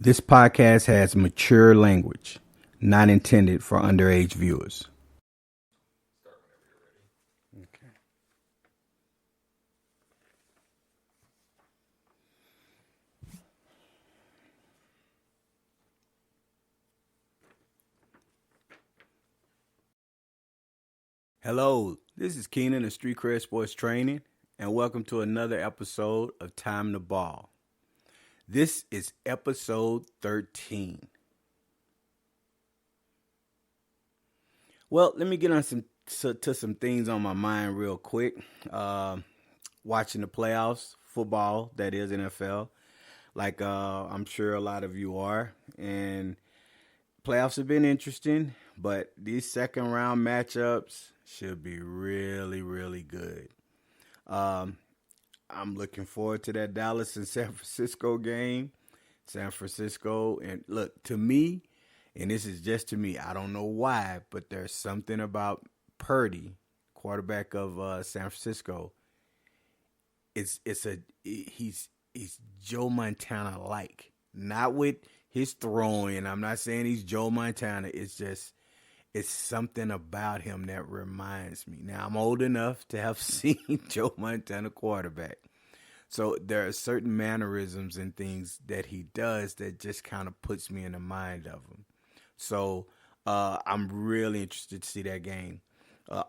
This podcast has mature language, not intended for underage viewers. Okay. Hello, this is Keenan of Street Cred Sports Training, and welcome to another episode of Time to Ball. This is episode 13. Well, let me get on to some things on my mind real quick. Watching the playoffs, football, that is NFL, like I'm sure a lot of you are. And playoffs have been interesting, but these second round matchups should be really, really good. Um, I'm looking forward to that Dallas and San Francisco game. San Francisco, and look, to me, and this is just to me, I don't know why, but there's something about Purdy, quarterback of San Francisco. He's Joe Montana like, not with his throwing. I'm not saying he's Joe Montana. It's something about him that reminds me. Now I'm old enough to have seen Joe Montana quarterback. So there are certain mannerisms and things that he does that just kind of puts me in the mind of him. So I'm really interested to see that game.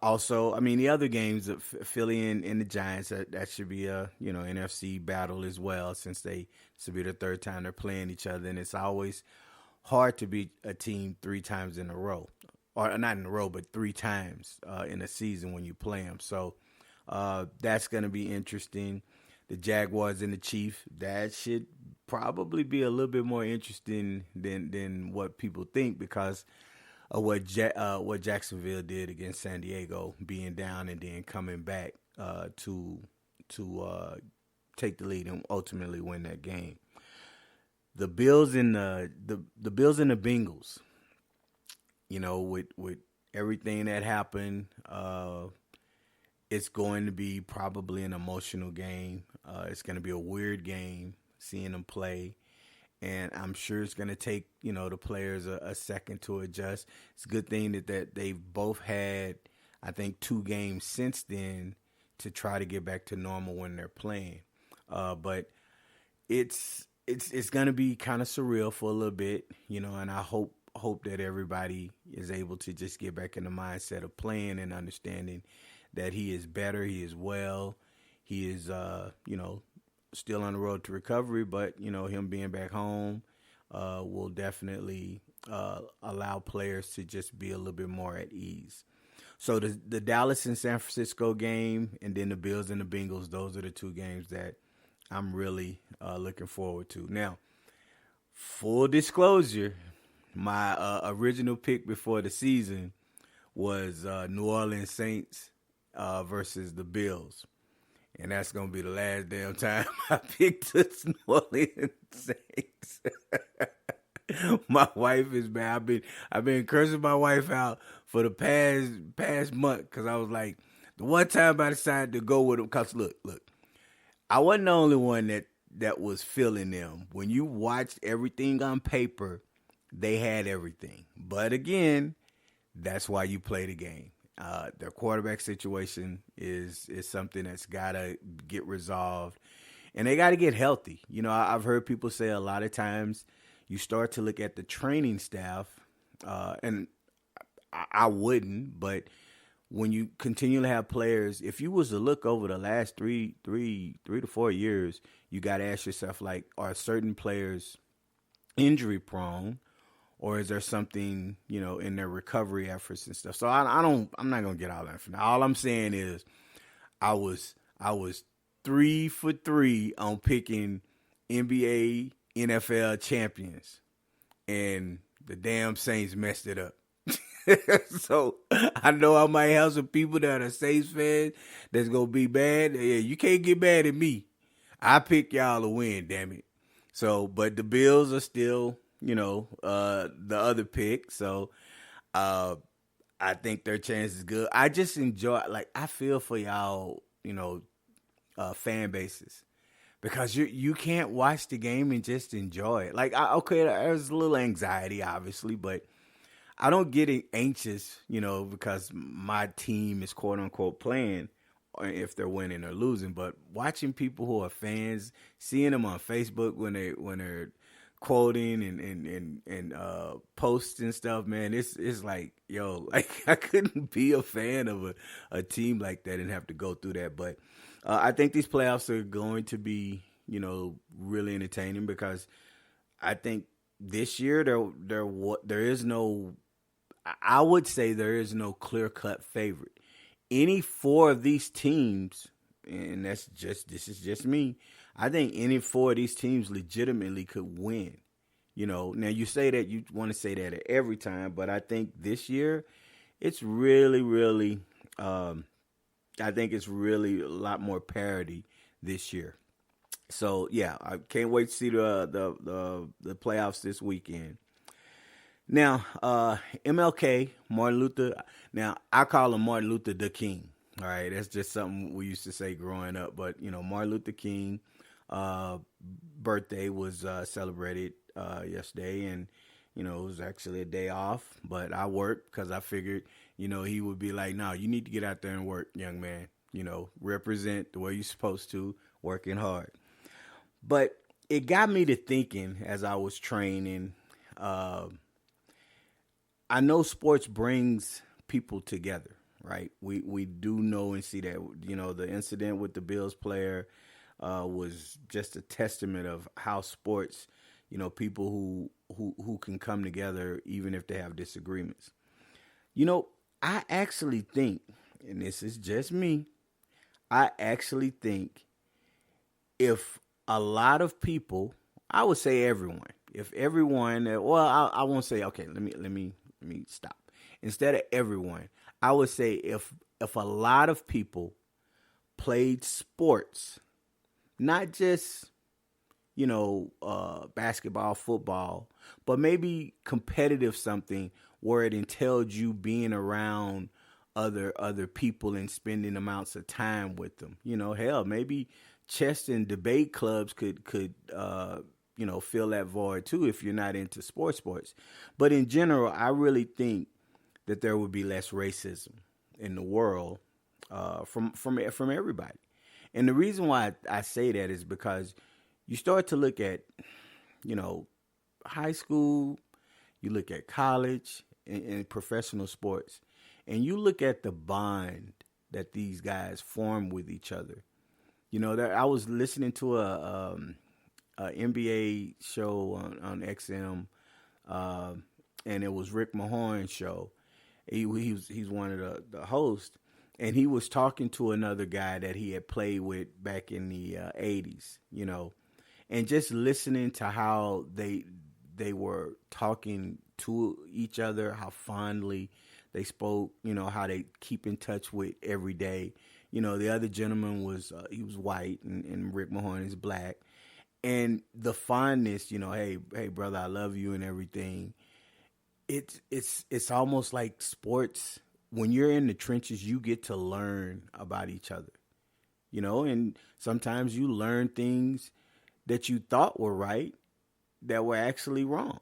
Also, I mean, the other games of Philly and the Giants, that should be a NFC battle as well, since this will be the third time they're playing each other, and it's always hard to beat a team three times in a row, or not in a row, but three times in a season when you play them. So that's going to be interesting. The Jaguars and the Chiefs, that should probably be a little bit more interesting than what people think, because of what Jacksonville did against San Diego, being down and then coming back to take the lead and ultimately win that game. The Bills and the Bills and the Bengals, with everything that happened, it's going to be probably an emotional game. It's going to be a weird game seeing them play. And I'm sure it's going to take, the players a second to adjust. It's a good thing that they've both had, I think, 2 games since then to try to get back to normal when they're playing. But it's going to be kind of surreal for a little bit, and I hope that everybody is able to just get back in the mindset of playing and understanding that he is better, he is well, he is, still on the road to recovery, but, him being back home will definitely allow players to just be a little bit more at ease. So the Dallas and San Francisco game, and then the Bills and the Bengals, those are the 2 games that I'm really looking forward to. Now, full disclosure, my original pick before the season was New Orleans Saints versus the Bills. And that's gonna be the last damn time I picked the New Orleans Saints. My wife is bad. I've been cursing my wife out for the past month, because I was like, the one time I decided to go with them. Cause look, I wasn't the only one that was feeling them. When you watched everything on paper, they had everything. But again, that's why you play the game. Their quarterback situation is something that's got to get resolved, and they got to get healthy. I've heard people say a lot of times you start to look at the training staff, and I wouldn't, but when you continue to have players, if you was to look over the last three to 4 years, you got to ask yourself, like, are certain players injury prone? Or is there something, in their recovery efforts and stuff? So I'm not gonna get all that. All I'm saying is, I was 3 for 3 on picking NBA, NFL champions, and the damn Saints messed it up. So I know I might have some people that are Saints fans that's gonna be bad. Yeah, you can't get mad at me. I pick y'all to win, damn it. So, but the Bills are still, the other pick. So I think their chance is good. I just enjoy, like, I feel for y'all, fan bases, because you can't watch the game and just enjoy it. Like, okay, there's a little anxiety, obviously, but I don't get anxious, because my team is quote unquote playing, or if they're winning or losing. But watching people who are fans, seeing them on Facebook when they're quoting and posts and stuff, man, it's like, yo, like I couldn't be a fan of a team like that and have to go through that. But I think these playoffs are going to be, really entertaining, because I think this year there is no, I would say there is no clear cut favorite. Any four of these teams, and this is just me. I think any four of these teams legitimately could win. Now you say that you want to say that every time, but I think this year it's really, really, I think it's really a lot more parity this year. So yeah, I can't wait to see the playoffs this weekend. Now, MLK, Martin Luther. Now, I call him Martin Luther the King. All right, that's just something we used to say growing up. But Martin Luther King uh, birthday was celebrated yesterday, and it was actually a day off. But I worked because I figured, he would be like, "No, you need to get out there and work, young man. Represent the way you're supposed to, working hard." But it got me to thinking as I was training. Uh, I know sports brings people together, right? We do know and see that. The incident with the Bills player was just a testament of how sports, people who can come together even if they have disagreements. I actually think, and this is just me, I actually think if a lot of people, I would say everyone, if everyone, well, I won't say, okay, let me stop. Instead of everyone, I would say if a lot of people played sports, not just basketball, football, but maybe competitive something where it entailed you being around other people and spending amounts of time with them. Hell, maybe chess and debate clubs could fill that void too if you're not into sports. But in general, I really think that there would be less racism in the world from everybody. And the reason why I say that is because you start to look at, you know, high school, you look at college and professional sports, and you look at the bond that these guys form with each other. I was listening to a NBA show on XM, uh, and it was Rick Mahorn's show. He's one of the hosts, and he was talking to another guy that he had played with back in the 80s, and just listening to how they were talking to each other, how fondly they spoke, how they keep in touch with every day. The other gentleman was he was white, and Rick Mahorn is black, and the fondness, hey brother, I love you and everything. It's almost like sports. When you're in the trenches, you get to learn about each other, and sometimes you learn things that you thought were right that were actually wrong.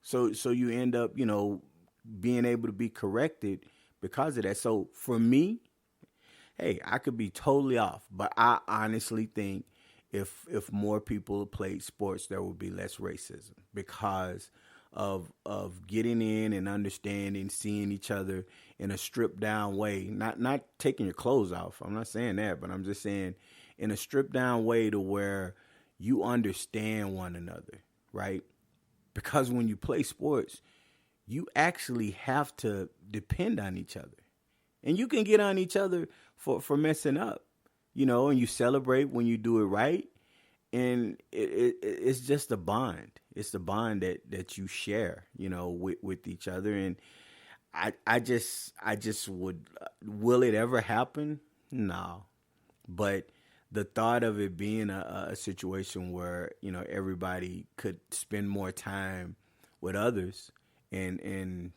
So you end up, being able to be corrected because of that. So for me, hey, I could be totally off, but I honestly think if more people played sports, there would be less racism because of getting in and understanding, seeing each other in a stripped down way. Not taking your clothes off. I'm not saying that, but I'm just saying in a stripped down way to where you understand one another, right? Because when you play sports, you actually have to depend on each other. And you can get on each other for messing up, and you celebrate when you do it right. And it's just a bond. It's the bond that you share, with each other. And I just would, will it ever happen? No. But the thought of it being a situation where, everybody could spend more time with others and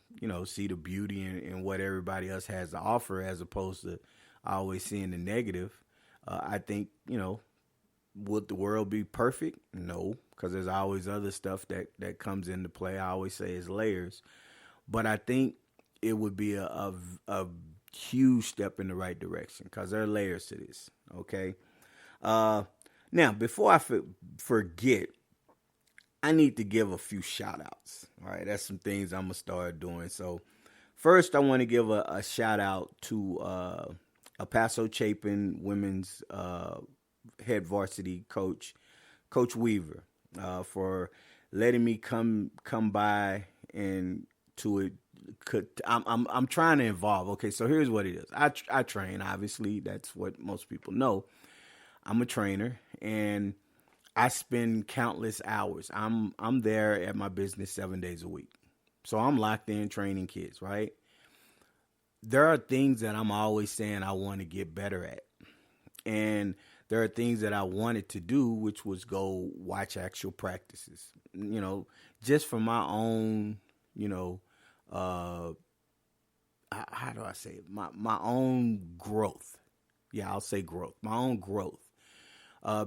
see the beauty in what everybody else has to offer as opposed to always seeing the negative. I think, Would the world be perfect? No, because there's always other stuff that comes into play. I always say it's layers, but I think it would be a huge step in the right direction because there are layers to this. Okay. Uh, Now, before I forget, I need to give a few shout outs. All right, that's some things I'm gonna start doing. So, first, I want to give a shout out to a Paso Chapin women's head varsity coach, Coach Weaver, for letting me come by and to it. I'm trying to involve. Okay, so here's what it is. I train. Obviously, that's what most people know. I'm a trainer, and I spend countless hours. I'm there at my business 7 days a week. So I'm locked in training kids, right? There are things that I'm always saying I want to get better at. And there are things that I wanted to do, which was go watch actual practices. Just for my own, you know, uh, how do I say it? My own growth. Yeah, I'll say growth. My own growth.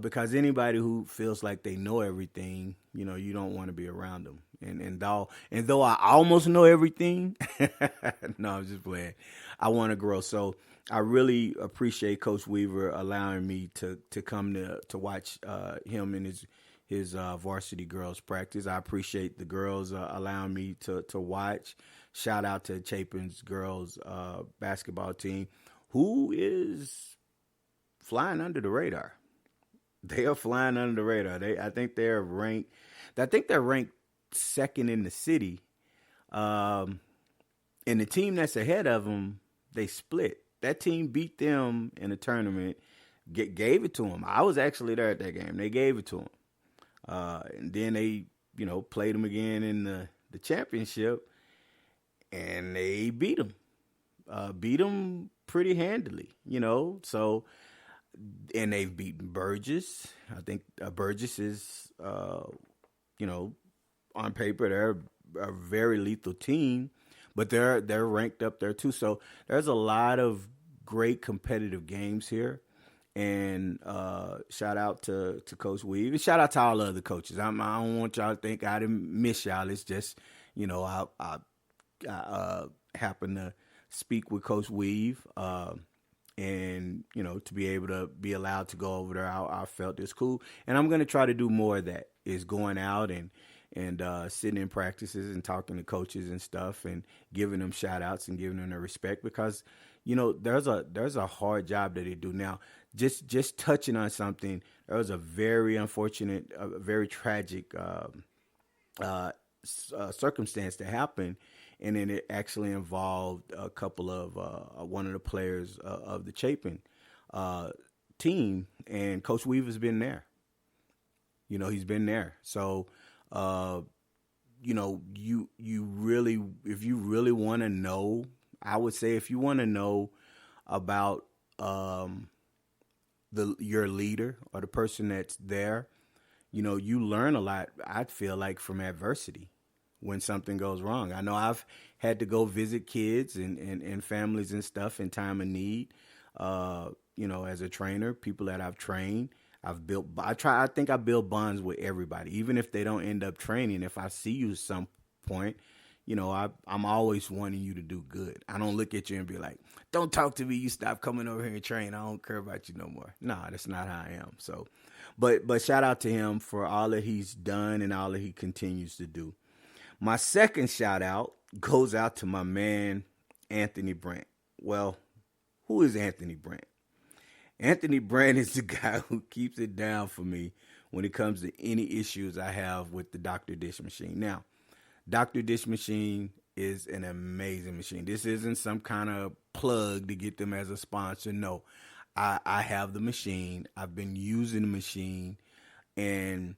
Because anybody who feels like they know everything, you don't want to be around them. And though I almost know everything, no, I'm just playing. I want to grow. So I really appreciate Coach Weaver allowing me to come to watch him and his varsity girls practice. I appreciate the girls allowing me to watch. Shout out to Chapin's girls basketball team, who is flying under the radar. They are flying under the radar. I think they're ranked. I think they're ranked second in the city. Um, and the team that's ahead of them, they split. That team beat them in a tournament. Gave it to them. I was actually there at that game. They gave it to them. And then they, played them again in the championship, and they beat them. Beat them pretty handily. So and they've beaten Burgess. I think Burgess is, on paper they're a very lethal team, but they're ranked up there too. So there's a lot of great competitive games here. And shout out to Coach Weave, and shout out to all the other coaches. I don't want y'all to think I didn't miss y'all. It's just I happened to speak with Coach Weave. And to be able to be allowed to go over there, I felt it's cool, and I'm gonna try to do more of that. Is going out and sitting in practices and talking to coaches and stuff, and giving them shout outs and giving them the respect, because there's a hard job that they do. Now, just touching on something, there was a very unfortunate, very tragic circumstance that happened, and then it actually involved a couple of one of the players of the Chapin team, and Coach Weaver's been there. He's been there. So, you really, if you really want to know, I would say if you want to know about your leader or the person that's there, you learn a lot. I feel like from adversity when something goes wrong. I know I've had to go visit kids and families and stuff in time of need. As a trainer, people that I've trained, I think I build bonds with everybody, even if they don't end up training. If I see you at some point, I'm always wanting you to do good. I don't look at you and be like, don't talk to me. You stop coming over here and train. I don't care about you no more. Nah, that's not how I am. So, but shout out to him for all that he's done and all that he continues to do. My second shout out goes out to my man, Anthony Brant. Well, who is Anthony Brant? Anthony Brant is the guy who keeps it down for me when it comes to any issues I have with the Dr. Dish machine. Now, Dr. Dish machine is an amazing machine. This isn't some kind of plug to get them as a sponsor. No, I have the machine. I've been using the machine, and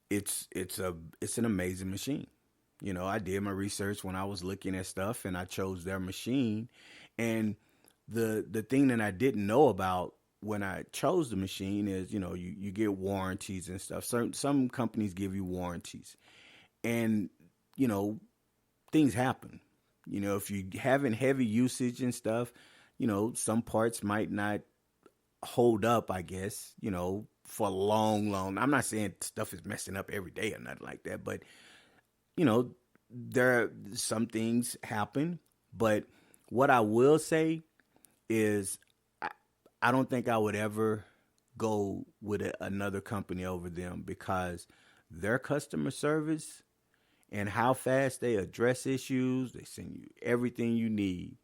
it's an amazing machine. I did my research when I was looking at stuff, and I chose their machine. And the thing that I didn't know about when I chose the machine is, you get warranties and stuff. Some companies give you warranties, and things happen. If you having heavy usage and stuff, some parts might not hold up, I guess. for a long, long. I'm not saying stuff is messing up every day or nothing like that, but you know, there some things happen. But what I will say is, I, I don't think I would ever go with another company over them because their customer service and how fast they address issues, they send you everything you need.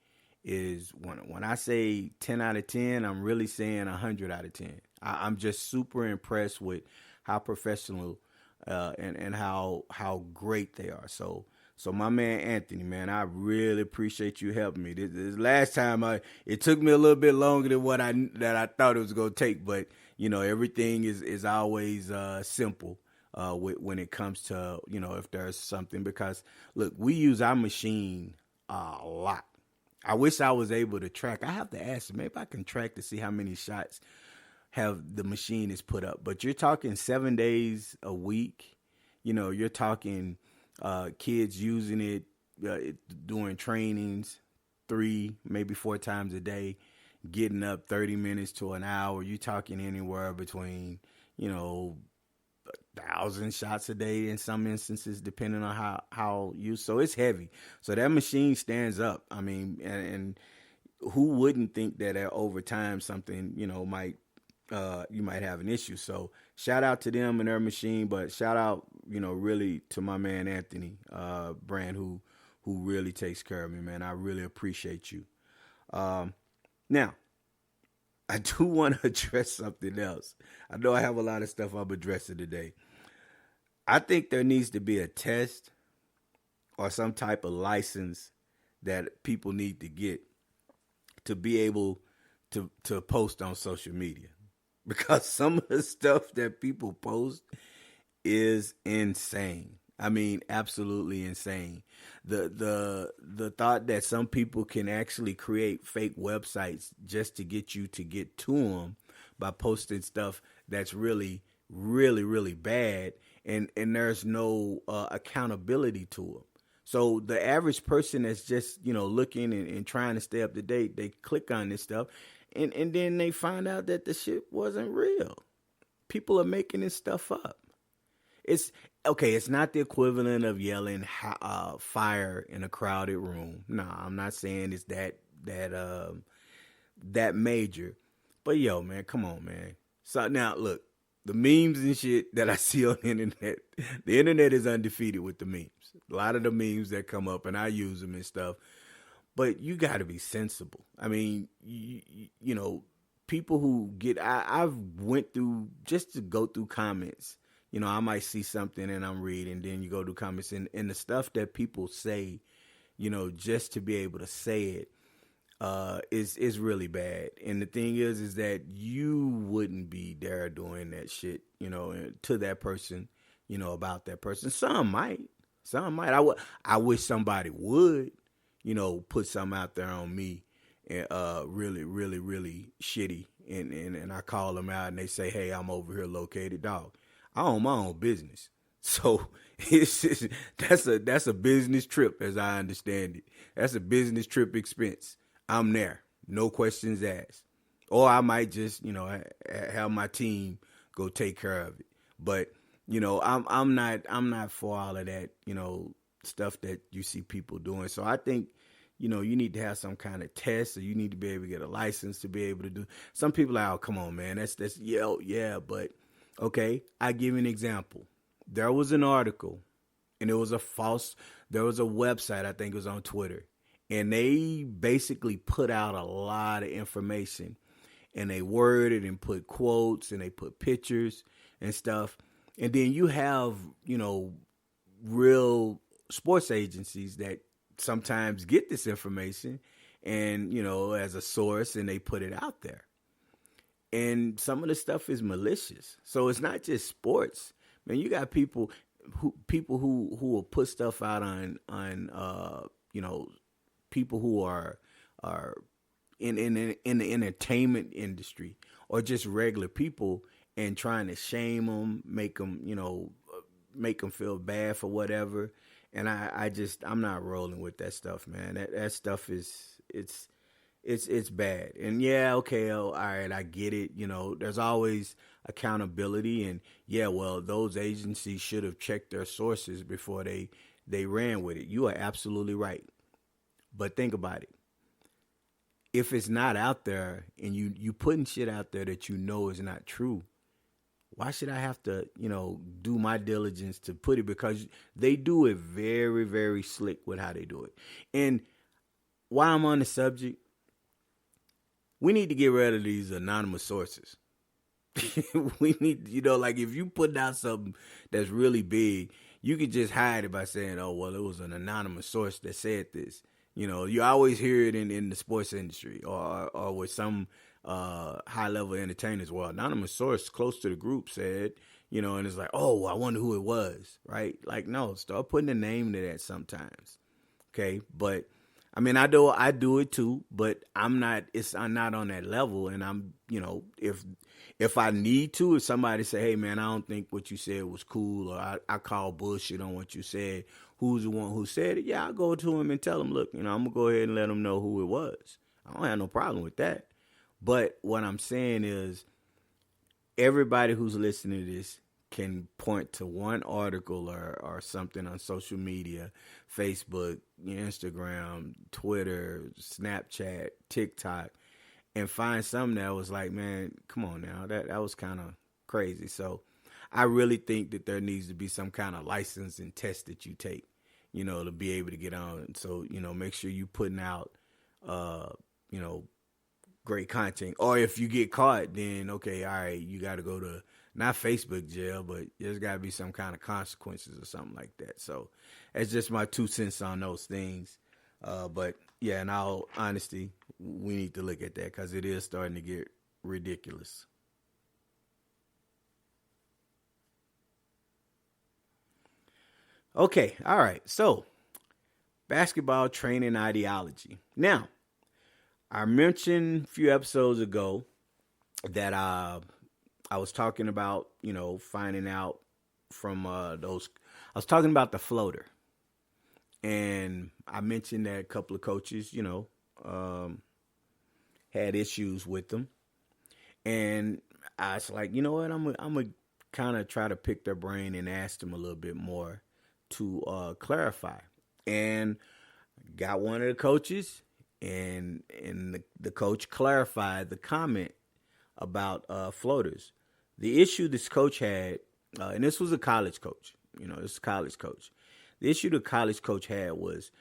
Is when I say 10 out of 10, I'm really saying 100 out of 10. I'm just super impressed with how professional and how great they are. So my man Anthony, man, I really appreciate you helping me. This last time, it took me a little bit longer than what I thought it was gonna take, but everything is always simple when it comes to if there's something, because look, we use our machine a lot. I wish I was able to track. I have to ask, maybe I can track to see how many shots have the machine is put up. But you're talking 7 days a week. You're talking kids using it, doing trainings 3, maybe 4 times a day, getting up 30 minutes to an hour. You're talking anywhere between, 1,000 shots a day in some instances, depending on how used. So it's heavy. So that machine stands up. I mean, and who wouldn't think that over time something might you might have an issue. So shout out to them and their machine, but shout out really to my man Anthony Brant, who really takes care of me, man. I really appreciate you. Now, I do want to address something else. I know I have a lot of stuff I'm addressing today. I think there needs to be a test or some type of license that people need to get to be able to post on social media. Because some of the stuff that people post is insane. I mean, absolutely insane. The thought that some people can actually create fake websites just to get you to get to them by posting stuff that's really, really, really bad, and there's no accountability to them. So the average person that's just looking and trying to stay up to date, they click on this stuff, and then they find out that the shit wasn't real. People are making this stuff up. It's okay. It's not the equivalent of yelling fire in a crowded room. No, I'm not saying it's that major. But yo, man, come on, man. So now look, the memes and shit that I see on the internet is undefeated with the memes. A lot of the memes that come up, and I use them and stuff. But you got to be sensible. I mean, people who I've went through, just to go through comments. I might see something and I'm reading, then you go to comments, and the stuff that people say, just to be able to say it, is really bad. And the thing is that you wouldn't be there doing that shit, to that person, about that person. Some might. I wish somebody would, put something out there on me, and really, really, really shitty, and I call them out and they say, hey, I'm over here located, dog. I own my own business. So that's a business trip, as I understand it. That's a business trip expense. I'm there, no questions asked. Or I might just, have my team go take care of it. But, I'm not for all of that, stuff that you see people doing. So I think, you need to have some kind of test, or you need to be able to get a license to be able to do. Some people are, oh, come on, man, that's yeah, but okay, I give you an example. There was an article, and there was a website, I think it was on Twitter, and they basically put out a lot of information, and they worded and put quotes, and they put pictures and stuff. And then you have, real sports agencies that sometimes get this information and, as a source, and they put it out there. And some of the stuff is malicious. So it's not just sports. Man, you got people who will put stuff out on people who are in the entertainment industry, or just regular people, and trying to shame them, make them feel bad for whatever. And I'm not rolling with that stuff, man. That stuff is it's bad. And yeah, okay, oh, all right, I get it. There's always accountability, and yeah, well, those agencies should have checked their sources before they ran with it. You are absolutely right. But think about it. If it's not out there and you putting shit out there that you know is not true, why should I have to, do my diligence to put it? Because they do it very, very slick with how they do it. And while I'm on the subject, we need to get rid of these anonymous sources. We need, like if you put out something that's really big, you could just hide it by saying, oh, well, it was an anonymous source that said this. You always hear it in the sports industry or with some high level entertainers. Well, anonymous source close to the group said, and it's like, oh, I wonder who it was, right? Like, no, start putting a name to that sometimes. Okay. But I mean, I do it too, but I'm not on that level. And I'm, if I need to, if somebody say, hey man, I don't think what you said was cool, or I call bullshit on what you said, who's the one who said it? Yeah, I'll go to him and tell him, look, I'm gonna go ahead and let him know who it was. I don't have no problem with that. But what I'm saying is, everybody who's listening to this can point to one article or something on social media, Facebook, Instagram, Twitter, Snapchat, TikTok, and find something that was like, man, come on now, that was kind of crazy. So I really think that there needs to be some kind of license and test that you take, to be able to get on. So, make sure you putting out, you know, great content. Or if you get caught, then okay, all right, you got to go to not Facebook jail, but there's got to be some kind of consequences or something like that. So it's just my 2 cents on those things. But yeah, in all honesty, we need to look at that because it is starting to get ridiculous. Okay, all right. So basketball training ideology. Now, I mentioned a few episodes ago that I was talking about, finding out from those. I was talking about the floater, and I mentioned that a couple of coaches, had issues with them, and I was like, you know what, I'm gonna kind of try to pick their brain and ask them a little bit more to clarify, and got one of the coaches, and the coach clarified the comment about floaters. The issue this coach had, and this was a college coach, this is a college coach. The issue the college coach had was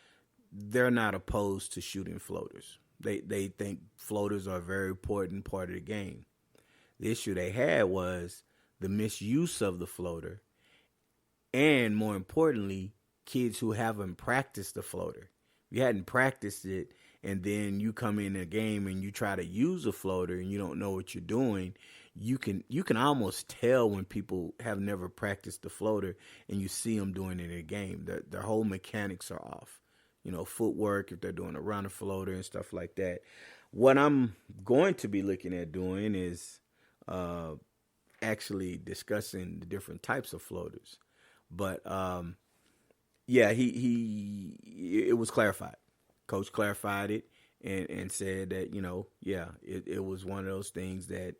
they're not opposed to shooting floaters. They think floaters are a very important part of the game. The issue they had was the misuse of the floater, and more importantly, kids who haven't practiced the floater. If you hadn't practiced it, and then you come in a game and you try to use a floater and you don't know what you're doing, you can almost tell when people have never practiced the floater and you see them doing it in a game. Their whole mechanics are off. Footwork, if they're doing a runner floater and stuff like that. What I'm going to be looking at doing is actually discussing the different types of floaters. But yeah, it was clarified. Coach clarified it and said that, yeah, it was one of those things that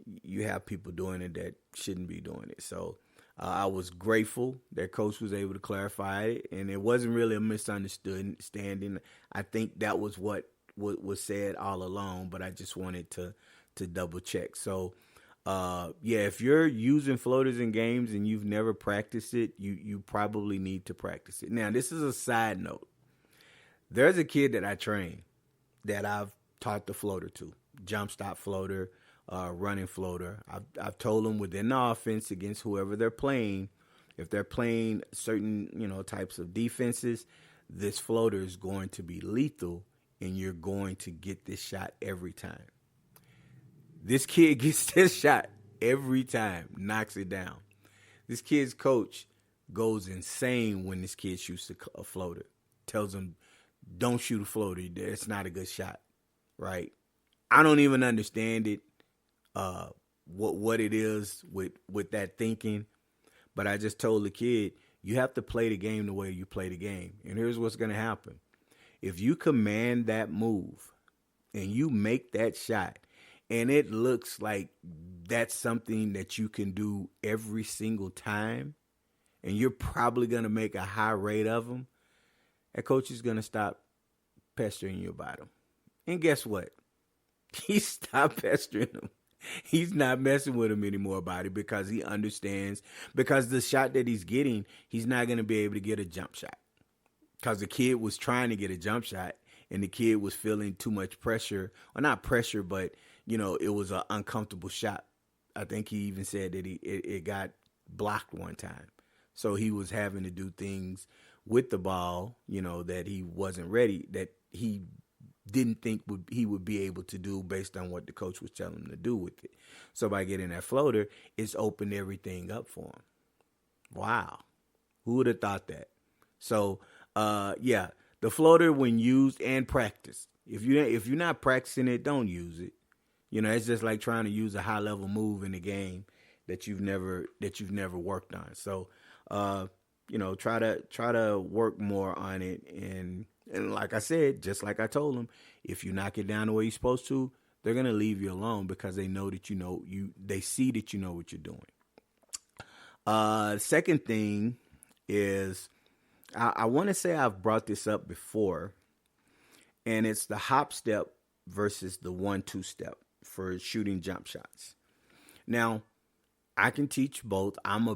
you have people doing it that shouldn't be doing it. So I was grateful that Coach was able to clarify it, and it wasn't really a misunderstanding. I think that was what was said all along, but I just wanted to double check. So yeah, if you're using floaters in games and you've never practiced it, you probably need to practice it. Now, this is a side note. There's a kid that I train that I've taught the floater to, jump stop floater, running floater. I've told them within the offense against whoever they're playing, if they're playing certain types of defenses, this floater is going to be lethal, and you're going to get this shot every time. This kid gets this shot every time, knocks it down. This kid's coach goes insane when this kid shoots a floater. Tells him, don't shoot a floater. It's not a good shot, right? I don't even understand it, what it is with that thinking. But I just told the kid, you have to play the game the way you play the game. And here's what's going to happen. If you command that move and you make that shot and it looks like that's something that you can do every single time and you're probably going to make a high rate of them, that coach is going to stop pestering you about them. And guess what? He stopped pestering him. He's not messing with him anymore about it because he understands. Because the shot that he's getting, he's not going to be able to get a jump shot. Because the kid was trying to get a jump shot, and the kid was feeling too much pressure. Or not pressure, but, it was an uncomfortable shot. I think he even said that it got blocked one time. So he was having to do things with the ball, that he wasn't ready, that he didn't think he would be able to do based on what the coach was telling him to do with it. So by getting that floater, it's opened everything up for him. Wow. Who would have thought that? So, the floater when used and practiced. If you're not practicing it, don't use it. It's just like trying to use a high level move in the game that you've never worked on. So, try to work more on it. And like I said, just like I told them, if you knock it down the way you're supposed to, they're gonna leave you alone because they know that they see that you know what you're doing. Second thing is, I want to say I've brought this up before, and it's the hop step versus the 1-2 step for shooting jump shots. Now, I can teach both. I'm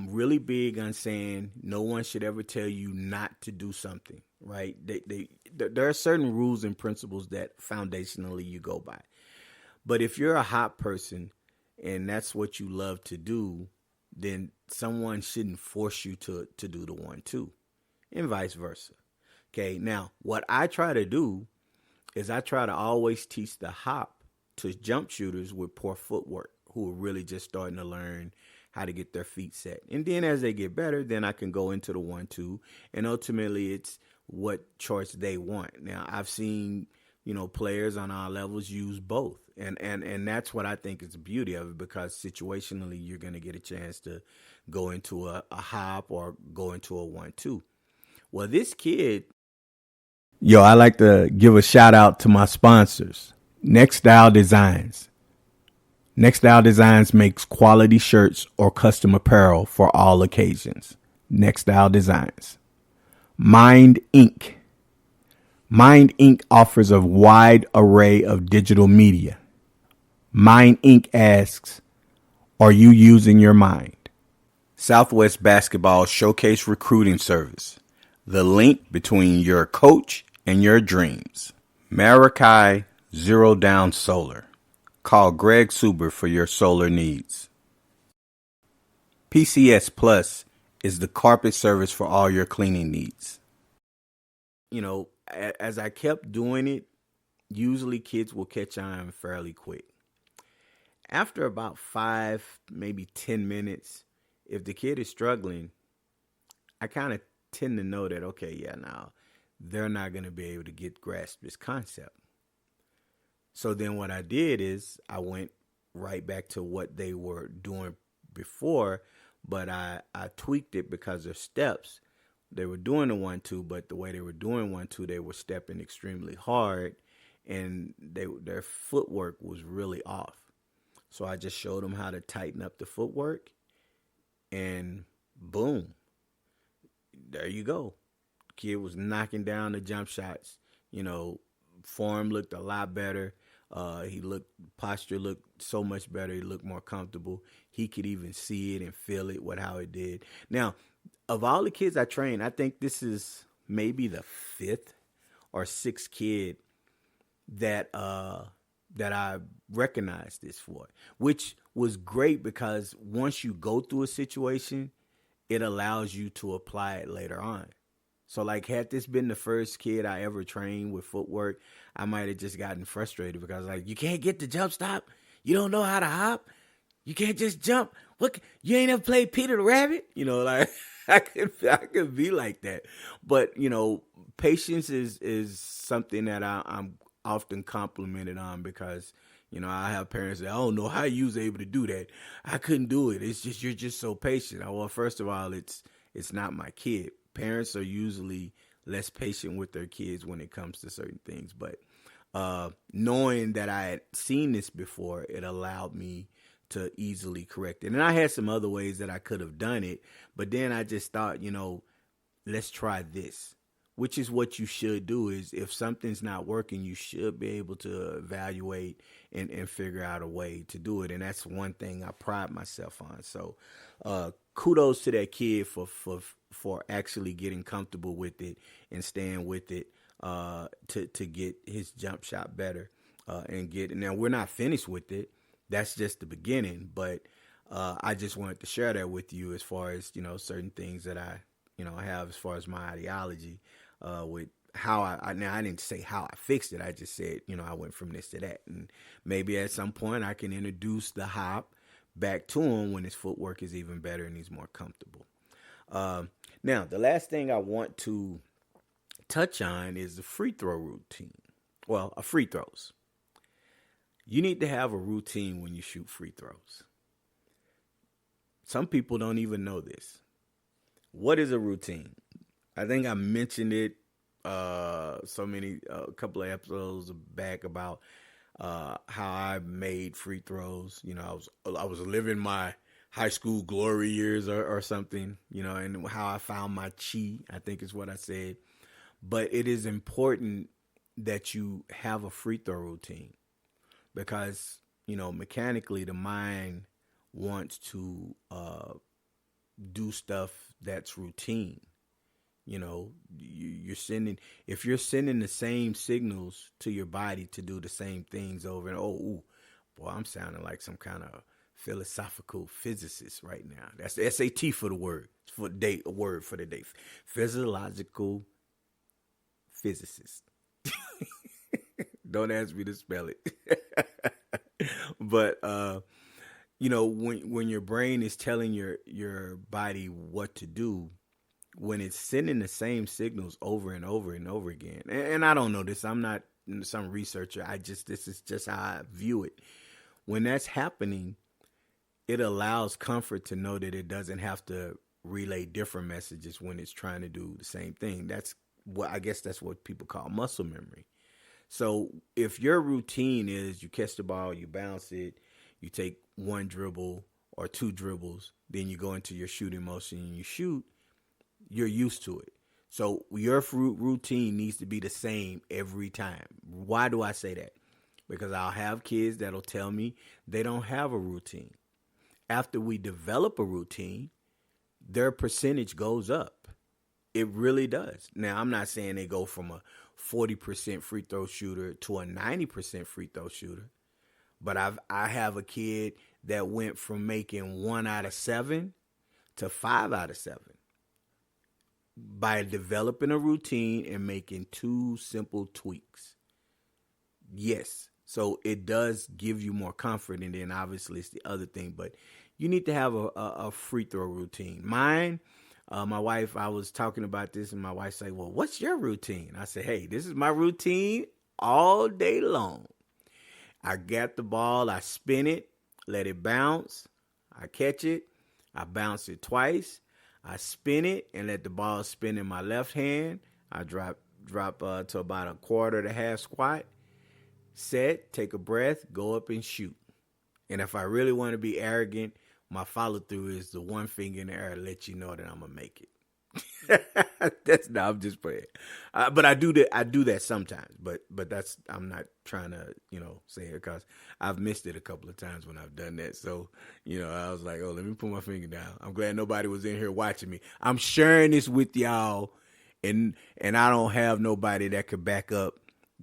really big on saying no one should ever tell you not to do something, right? There are certain rules and principles that foundationally you go by. But if you're a hop person and that's what you love to do, then someone shouldn't force you to do the 1-2 and vice versa. Okay. Now, what I try to do is I try to always teach the hop to jump shooters with poor footwork who are really just starting to learn how to get their feet set. And then as they get better, then I can go into the 1-2, and ultimately it's what choice they want. Now, I've seen, players on our levels use both. And that's what I think is the beauty of it, because situationally you're going to get a chance to go into a hop or go into a 1-2. Well, this kid, I like to give a shout out to my sponsors, Next Style Designs. Next Style Designs makes quality shirts or custom apparel for all occasions. Next Style Designs. Mind Inc. Mind Inc. offers a wide array of digital media. Mind Inc. asks, are you using your mind? Southwest Basketball Showcase Recruiting Service. The link between your coach and your dreams. Maracay Zero Down Solar. Call Greg Suber for your solar needs. PCS Plus is the carpet service for all your cleaning needs. As I kept doing it, usually kids will catch on fairly quick. After about 5, maybe 10 minutes, if the kid is struggling, I kind of tend to know that, now they're not going to be able to grasp this concept. So then what I did is I went right back to what they were doing before, but I tweaked it because of steps. They were doing the 1-2, but the way they were doing 1-2, they were stepping extremely hard, and their footwork was really off. So I just showed them how to tighten up the footwork, and boom, there you go. Kid was knocking down the jump shots. Form looked a lot better. Posture looked so much better. He looked more comfortable. He could even see it and feel it with how it did. Now, of all the kids I trained, I think this is maybe the 5th or 6th kid that I recognized this for, which was great because once you go through a situation, it allows you to apply it later on. So, like, had this been the first kid I ever trained with footwork, I might have just gotten frustrated because, like, you can't get the jump stop. You don't know how to hop. You can't just jump. What? You ain't ever played Peter the Rabbit? Like, I could be like that. But, patience is something that I'm often complimented on because, I have parents that I don't know how you was able to do that. I couldn't do it. It's just, you're just so patient. Well, first of all, it's not my kid. Parents are usually less patient with their kids when it comes to certain things. But knowing that I had seen this before, it allowed me to easily correct it. And I had some other ways that I could have done it, but then I just thought, let's try this, which is what you should do. Is if something's not working, you should be able to evaluate and figure out a way to do it. And that's one thing I pride myself on. So kudos to that kid for actually getting comfortable with it and staying with it to get his jump shot better and get it. Now, we're not finished with it. That's just the beginning, but I just wanted to share that with you as far as, certain things that I have as far as my ideology with how I didn't say how I fixed it. I just said, I went from this to that. And maybe at some point I can introduce the hop back to him when his footwork is even better and he's more comfortable. Now, the last thing I want to touch on is the free throw routine. Well, free throws. You need to have a routine when you shoot free throws. Some people don't even know this. What is a routine? I think I mentioned it a couple of episodes back about how I made free throws. I was living my high school glory years or something, and how I found my chi, I think is what I said. But it is important that you have a free throw routine because, mechanically the mind wants to do stuff that's routine. If you're sending the same signals to your body to do the same things over and boy, I'm sounding like some kind of philosophical physicist right now. That's the SAT for the word, a word for the day. Physiological physicist. Don't ask me to spell it. But when your brain is telling your body what to do, when it's sending the same signals over and over and over again, and I don't know this, I'm not some researcher, this is just how I view it. When that's happening, it allows comfort to know that it doesn't have to relay different messages when it's trying to do the same thing. That's what people call muscle memory. So if your routine is you catch the ball, you bounce it, you take one dribble or two dribbles, then you go into your shooting motion and you shoot, you're used to it. So your routine needs to be the same every time. Why do I say that? Because I'll have kids that'll tell me they don't have a routine. After we develop a routine, their percentage goes up. It really does. Now, I'm not saying they go from a 40% free throw shooter to a 90% free throw shooter, but I have a kid that went from making 1 out of 7 to 5 out of 7 by developing a routine and making 2 simple tweaks. Yes, so it does give you more comfort, and then obviously it's the other thing, but you need to have a free throw routine. Mine, my wife, I was talking about this, and my wife said, well, what's your routine? I said, hey, this is my routine all day long. I got the ball, I spin it, let it bounce, I catch it, I bounce it twice, I spin it and let the ball spin in my left hand. I drop to about a quarter to half squat, set, take a breath, go up and shoot. And if I really want to be arrogant, my follow through is the one finger in the air to let you know that I'm gonna make it. I'm just playing. But I do that sometimes. But I'm not trying to say it because I've missed it a couple of times when I've done that. So I was like, let me put my finger down. I'm glad nobody was in here watching me. I'm sharing this with y'all, and I don't have nobody that could back up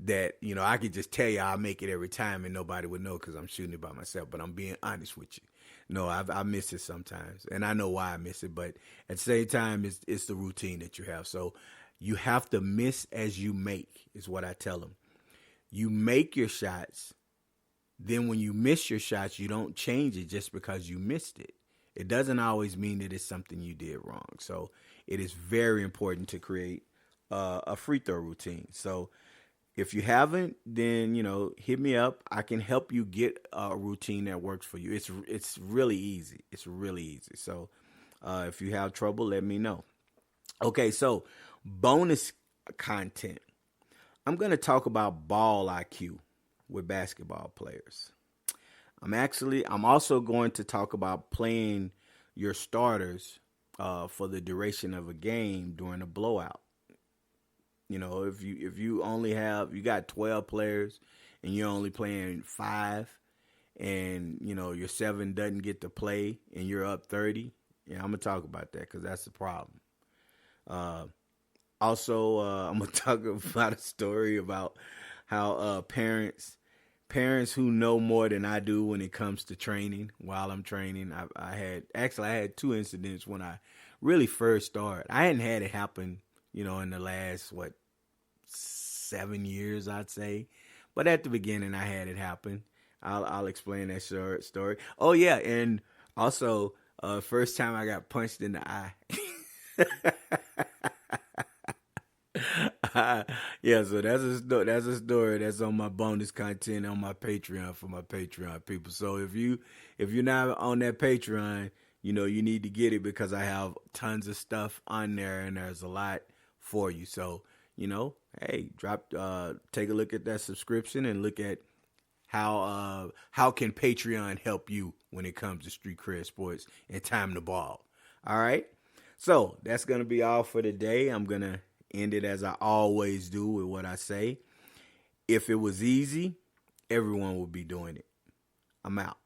that I could just tell you I'll make it every time and nobody would know because I'm shooting it by myself. But I'm being honest with you. No, I miss it sometimes, and I know why I miss it. But at the same time, it's the routine that you have. So you have to miss as you make is what I tell them. You make your shots. Then when you miss your shots, you don't change it just because you missed it. It doesn't always mean that it's something you did wrong. So it is very important to create a free throw routine. So if you haven't, then, hit me up. I can help you get a routine that works for you. It's really easy. It's really easy. So if you have trouble, let me know. Okay, so bonus content. I'm going to talk about ball IQ with basketball players. I'm also going to talk about playing your starters for the duration of a game during a blowout. If you only have you got 12 players and you're only playing five, and your seven doesn't get to play and you're up 30, yeah, I'm gonna talk about that because that's the problem. Uh, Also, I'm gonna talk about a story about how parents who know more than I do when it comes to training while I'm training. I had two incidents when I really first started. I hadn't had it happen, in the last 7 years, I'd say. But at the beginning, I had it happen. I'll explain that short story. Oh yeah, and also, first time I got punched in the eye. Yeah, so that's a story that's on my bonus content on my Patreon for my Patreon people. So if you're not on that Patreon, you need to get it because I have tons of stuff on there and there's a lot for you. So hey, take a look at that subscription and look at how can Patreon help you when it comes to Street Cred Sports and Time to Ball. All right, so that's gonna be all for today. I'm gonna end it as I always do with what I say. If it was easy, everyone would be doing it. I'm out.